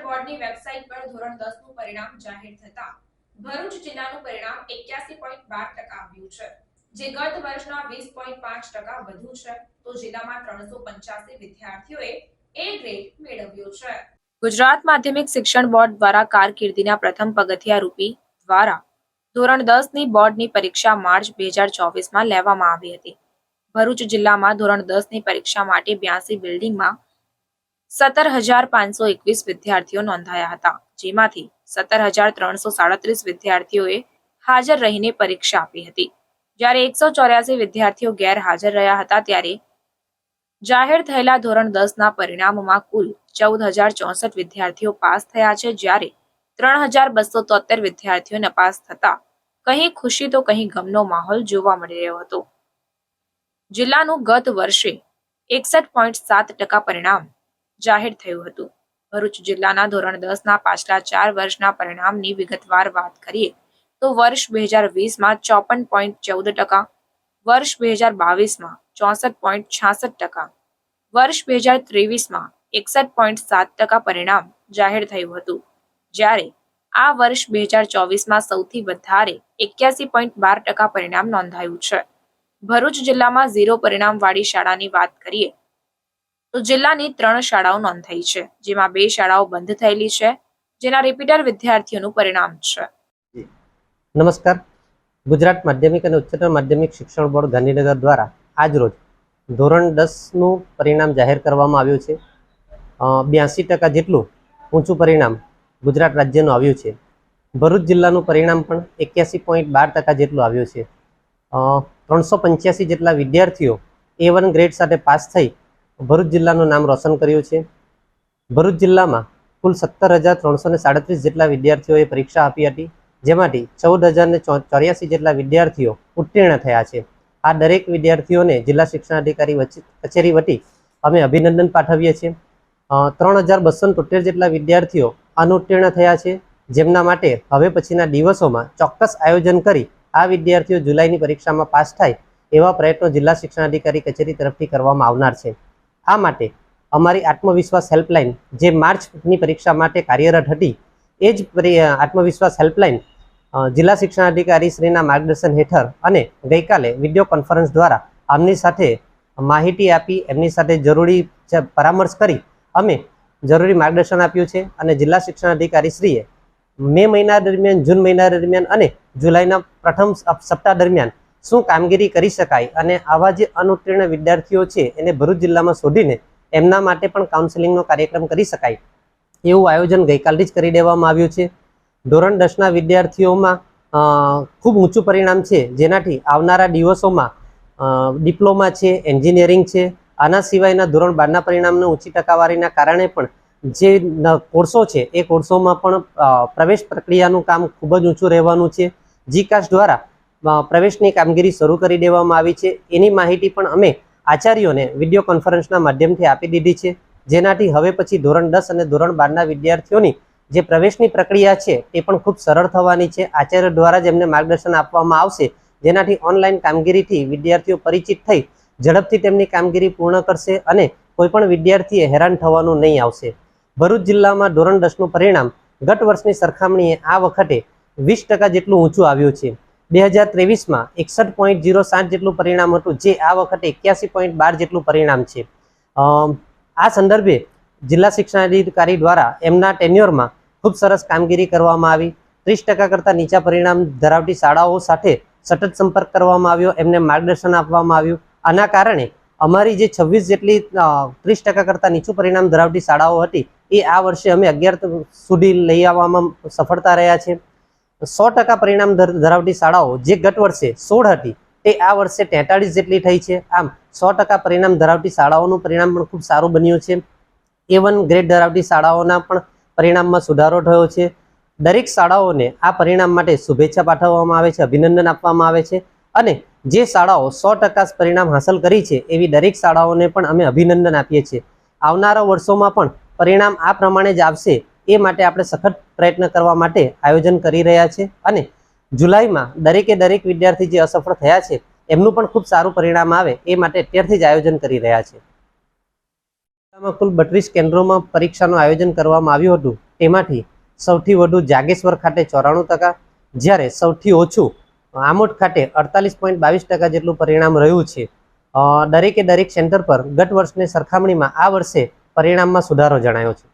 બોર્ડની વેબસાઇટ પર ધોરણ 10 નું પરિણામ જાહેર થતા ભરૂચ જિલ્લાનું પરિણામ 81.12% આવ્યું છે, જે ગત વર્ષના 20.5% વધુ છે. તો જિલ્લામાં 385 વિદ્યાર્થીઓએ એ ગ્રેડ મેળવ્યો છે. ગુજરાત માધ્યમિક શિક્ષણ બોર્ડ દ્વારા કારકિર્દીના પ્રથમ પગથિયા રૂપી દ્વારા ધોરણ 10 ની બોર્ડની પરીક્ષા માર્ચ 2024માં લેવામાં આવી હતી. ભરૂચ જિલ્લામાં ધોરણ 10 ની પરીક્ષા માટે 82 બિલ્ડિંગમાં 17,521 વિદ્યાર્થીઓ નોંધાયા હતા, જેમાંથી 17,337 વિદ્યાર્થીઓએ હાજર રહીને પરીક્ષા આપી હતી, જ્યારે 184 વિદ્યાર્થીઓ ગેરહાજર રહ્યા હતા. ત્યારે જાહેર થયેલા ધોરણ 10 ના પરિણામમાં કુલ 14,064 વિદ્યાર્થીઓ પાસ થયા છે, જ્યારે 3,273 વિદ્યાર્થીઓ નપાસ થતા કहीं ખુશી તો કहीं ગમનો માહોલ જોવા મળી રહ્યો હતો. જિલ્લાનું ગત વર્ષે 61.7% પરિણામ જાહેર થયું હતું. ભરૂચ જિલ્લાના ધોરણ 10 ના પાછલા 4 વર્ષના પરિણામની વિગતવાર વાત કરીએ તો વર્ષ 2020માં 54.14%, વર્ષ 2022માં 64.66%, વર્ષ 2023માં 61.7% પરિણામ જાહેર થયું હતું, જ્યારે આ વર્ષ 2024માં સૌથી વધારે 81.12% પરિણામ નોંધાયું છે. ભરૂચ જિલ્લામાં 0 પરિણામવાળી શાળાની વાત કરીએ તો જિલ્લાની 3 શાળાઓ નોંધાઈ છે, જેમાં 2 શાળાઓ બંધ થયેલી છે, જેના રિપીટર વિદ્યાર્થીઓનું પરિણામ છે. નમસ્કાર. ગુજરાત માધ્યમિક અને ઉચ્ચતર માધ્યમિક શિક્ષણ બોર્ડ ગાંધીનગર દ્વારા આજરોજ ધોરણ 10 નું પરિણામ જાહેર કરવામાં આવ્યું છે. 82% જેટલું ઊંચું પરિણામ ગુજરાત રાજ્યનું આવ્યું છે. ભરૂચ જિલ્લાનું પરિણામ પણ 81.12% જેટલું આવ્યું છે. 385 જેટલા વિદ્યાર્થીઓ A1 ગ્રેડ સાથે પાસ થઈ ભરૂચ જિલ્લાનું નામ રોશન કર્યું છે. ભરૂચ જિલ્લામાં કુલ 17,337 જેટલા વિદ્યાર્થીઓએ પરીક્ષા આપી હતી, જેમાંથી 14,084 જેટલા વિદ્યાર્થીઓ ઉત્તીર્ણ થયા છે. આ દરેક વિદ્યાર્થીઓને જિલ્લા શિક્ષણાધિકારી કચેરી વતી અમે અભિનંદન પાઠવીએ છીએ. 3,273 જેટલા વિદ્યાર્થીઓ અનુત્તીર્ણ થયા છે, જેમના માટે હવે પછીના દિવસોમાં ચોક્કસ આયોજન કરી આ વિદ્યાર્થીઓ જુલાઈની પરીક્ષામાં પાસ થાય એવા પ્રયત્નો જિલ્લા શિક્ષણાધિકારી કચેરી તરફથી કરવામાં આવનાર છે. આ માટે અમારી આત્મવિશ્વાસ હેલ્પલાઇન જે માર્ચની પરીક્ષા માટે કાર્યરત હતી, એ જ આત્મવિશ્વાસ હેલ્પલાઇન જિલ્લા શિક્ષણાધિકારી શ્રીના માર્ગદર્શન હેઠળ અને ગઈકાલે વિડીયો કોન્ફરન્સ દ્વારા આમની સાથે માહિતી આપી, એમની સાથે જરૂરી પરામર્શ કરી અમે જરૂરી માર્ગદર્શન આપ્યું છે. અને જિલ્લા શિક્ષણાધિકારી શ્રીએ મે મહિના દરમિયાન, જૂન મહિના દરમિયાન અને જુલાઈના પ્રથમ સપ્તાહ દરમિયાન શું કામગીરી કરી શકાય અને આવા જે અનુત્તીર્ણ વિદ્યાર્થીઓ છે એને ભરૂચ જિલ્લામાં શોધીને એમના માટે પણ કાઉન્સેલિંગનો કાર્યક્રમ કરી શકાય એવું આયોજન ગઈકાલથી જ કરી દેવામાં આવ્યું છે. ધોરણ 10ના વિદ્યાર્થીઓમાં ખૂબ ઊંચું પરિણામ છે, જેનાથી આવનારા દિવસોમાં ડિપ્લોમા છે, એન્જિનિયરિંગ છે, આના સિવાયના ધોરણ 12ના પરિણામની ઊંચી ટકાવારીના કારણે પણ જે કોર્સો છે એ કોર્સોમાં પણ પ્રવેશ પ્રક્રિયાનું કામ ખૂબ જ ઊંચું રહેવાનું છે. જીકાસ દ્વારા પ્રવેશની કામગીરી શરૂ કરી દેવામાં આવી છે. એની માહિતી પણ અમે આચાર્યોને વિડીયો કોન્ફરન્સના માધ્યમથી આપી દીધી છે, જેનાથી હવે પછી ધોરણ 10 અને ધોરણ 12ના વિદ્યાર્થીઓની જે પ્રવેશની પ્રક્રિયા છે તે પણ ખૂબ સરળ થવાની છે. આચાર્ય દ્વારા જ એમને માર્ગદર્શન આપવામાં આવશે, જેનાથી ઓનલાઈન કામગીરીથી વિદ્યાર્થીઓ પરિચિત થઈ ઝડપથી તેમની કામગીરી પૂર્ણ કરશે અને કોઈ પણ વિદ્યાર્થીએ હેરાન થવાનું નહીં આવશે. ભરૂચ જિલ્લામાં ધોરણ 10નું પરિણામ ગત વર્ષની સરખામણીએ આ વખતે 20% જેટલું ઊંચું આવ્યું છે. 2023માં 61.07 જેટલું પરિણામ હતું, જે આ વખતે 81.12 જેટલું પરિણામ છે. આ સંદર્ભે જિલ્લા શિક્ષણાધિકારી દ્વારા એમના ટેન્યોરમાં ખૂબ સરસ કામગીરી કરવામાં આવી. 30% કરતાં નીચા પરિણામ ધરાવતી શાળાઓ સાથે સતત સંપર્ક કરવામાં આવ્યો, એમને માર્ગદર્શન આપવામાં આવ્યું. આના કારણે અમારી જે 26 જેટલી 30% કરતાં નીચું પરિણામ ધરાવતી શાળાઓ હતી એ આ વર્ષે અમે 11 સુધી લઈ આવવામાં સફળતા રહ્યા છે. 100% પરિણામ ધરાવતી શાળાઓ જે ગત વર્ષે 16 હતી તે આ વર્ષે 43 જેટલી થઈ છે. આમ 100% પરિણામ ધરાવતી શાળાઓનું પરિણામ પણ ખૂબ સારું બન્યું છે. A1 ગ્રેડ ધરાવતી શાળાઓના પણ પરિણામમાં સુધારો થયો છે. દરેક શાળાઓને આ પરિણામ માટે શુભેચ્છા પાઠવવામાં આવે છે, અભિનંદન આપવામાં આવે છે. અને જે શાળાઓ 100% પરિણામ હાંસલ કરી છે એવી દરેક શાળાઓને પણ અમે અભિનંદન આપીએ છીએ. આવનારા વર્ષોમાં પણ પરિણામ આ પ્રમાણે જ આવશે એ માટે આપણે સખત પ્રયત્ન કરવા માટે આયોજન કરી રહ્યા છે. અને જુલાઈમાં દરેક વિદ્યાર્થી જે અસફળ થયા છે એમનું પણ ખૂબ સારું પરિણામ આવે એ માટે અત્યારથી જ આયોજન કરી રહ્યા છે. કુલ 32 કેન્દ્રોમાં પરીક્ષાનું આયોજન કરવામાં આવ્યું હતું, તેમાંથી સૌથી વધુ જાગેશ્વર ખાતે 94%, જ્યારે સૌથી ઓછું આમોદ ખાતે 48.22% જેટલું પરિણામ રહ્યું છે. દરેકે દરેક સેન્ટર પર ગત વર્ષની સરખામણીમાં આ વર્ષે પરિણામમાં સુધારો જણાયો છે.